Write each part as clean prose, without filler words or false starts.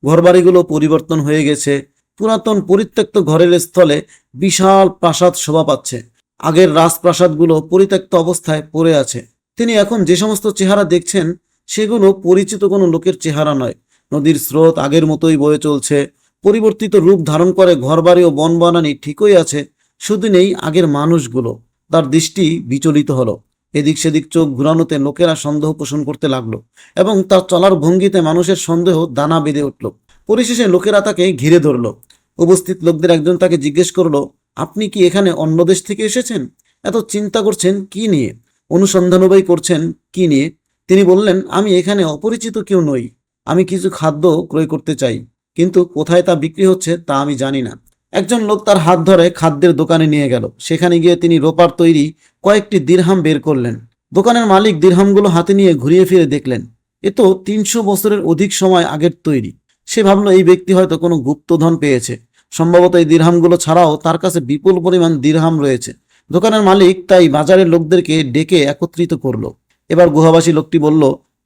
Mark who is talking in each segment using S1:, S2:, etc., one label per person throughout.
S1: ঘরবাড়িগুলো পরিবর্তন হয়ে গেছে। পুরাতন পরিত্যক্ত ঘরের স্থলে বিশাল প্রাসাদ শোভা পাচ্ছে। আগের রাজপ্রাসাদগুলো পরিত্যক্ত অবস্থায় পড়ে আছে। তিনি এখন যে সমস্ত চেহারা দেখছেন সেগুলো পরিচিত কোনো লোকের চেহারা নয়। নদীর স্রোত আগের মতোই বয়ে চলছে। পরিবর্তিত রূপ ধারণ করে ঘরবাড়ি ও বনবানানি ঠিকই আছে, শুধু নেই আগের মানুষগুলো। তার দৃষ্টি বিচলিত হলো। এদিক সেদিক চোখ ঘুরানোতে লোকেরা সন্দেহ পোষণ করতে লাগলো এবং তার চলার ভঙ্গিতে মানুষের সন্দেহ দানা বেঁধে উঠল। পরিশেষে লোকেরা তাকে ঘিরে ধরলো। উপস্থিত লোকদের একজন তাকে জিজ্ঞেস করলো, আপনি কি এখানে অন্য দেশ থেকে এসেছেন? এত চিন্তা করছেন কি নিয়ে? অনুসন্ধানবাই করছেন কি নিয়ে? তিনি বললেন, আমি এখানে অপরিচিত কেউ নই। আমি কিছু খাদ্য ক্রয় করতে চাই, কিন্তু কোথায় তা বিক্রি হচ্ছে তা আমি জানি না। একজন লোক তার হাত ধরে খাদ্যের দোকানে নিয়ে গেল। সেখানে গিয়ে তিনি রোপার তৈরি কয়েকটি দিরহাম বের করলেন। দোকানের মালিক দিরহামগুলো হাতে নিয়ে ঘুরিয়ে ফিরে দেখলেন এ তো ৩০০ বছরের অধিক সময় আগের তৈরি। সে ভাবলো এই ব্যক্তি হয়তো কোনো গুপ্তধন পেয়েছে। সম্ভবত এই দিরহামগুলো ছাড়াও তার কাছে বিপুল পরিমাণ দিরহাম রয়েছে। দোকানের মালিক তাই বাজারের লোকদেরকে ডেকে একত্রিত করলো। এবার গুহাবাসী লোকটি বলল,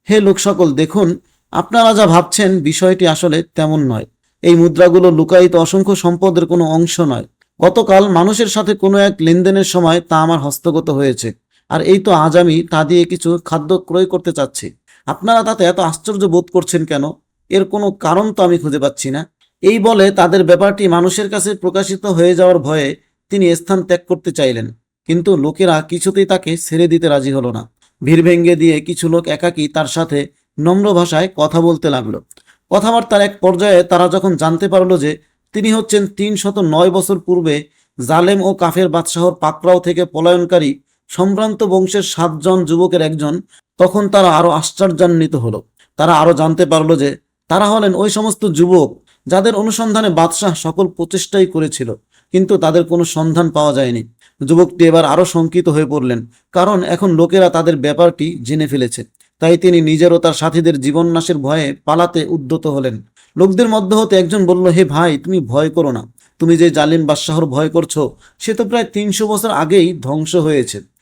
S1: হে লোক সকল, দেখুন, আপনারা যা ভাবছেন বিষয়টি আসলে তেমন নয়। এই মুদ্রাগুলো লুকায়িত অসংখ্য সম্পদের কোনো অংশ নয়। গতকাল মানুষের সাথে কোনো এক লেনদেনের সময় তা আমার হস্তগত হয়েছে, আর এই তো আজ আমি তা দিয়ে কিছু খাদ্য ক্রয় করতে চাচ্ছি। আপনারা তাতে এত আশ্চর্য বোধ করছেন কেন? এর কোনো কারণ তো আমি খুঁজে পাচ্ছি না। এই বলে তাদের ব্যাপারটি মানুষের কাছে প্রকাশিত হয়ে যাওয়ার ভয়ে তিনি স্থান ত্যাগ করতে চাইলেন, কিন্তু লোকেরা কিছুতেই তাকে ছেড়ে দিতে রাজি হলো না। ভিড় ভেঙ্গে দিয়ে কিছু লোক একাকী তার সাথে নম্র ভাষায় কথা বলতে লাগলো। কথাবার্তার এক পর্যায়ে তারা যখন জানতে পারলো যে তিনি হচ্ছেন ৩০৯ বছর পূর্বে জালেম ও কাফের বাদশাহর পাকড়াও থেকে পলায়নকারী সম্ভ্রান্ত বংশের ৭ জন যুবকের একজন, তখন তারা আরো আশ্চর্যান্বিত হলো। তারা আরো জানতে পারলো যে তারা হলেন ওই সমস্ত যুবক যাদের অনুসন্ধানে বাদশাহ সকল প্রচেষ্টাই করেছিল, কিন্তু তাদের কোনো সন্ধান পাওয়া যায়নি। যুবকটি এবার আরো শঙ্কিত হয়ে পড়লেন, কারণ এখন লোকেরা তাদের ব্যাপারটি জেনে ফেলেছে। তাই তিনি নিজেরও তার সাথীদের জীবন নাশের ভয়ে পালাতে উদ্যত হলেন। লোকদের মধ্যে হতে একজন বলল, হে ভাই, তুমি ভয় করো না। তুমি যে জালিম বাদশাহর ভয় করছো সে তো প্রায় ৩০০ বছর আগেই ধ্বংস হয়েছে।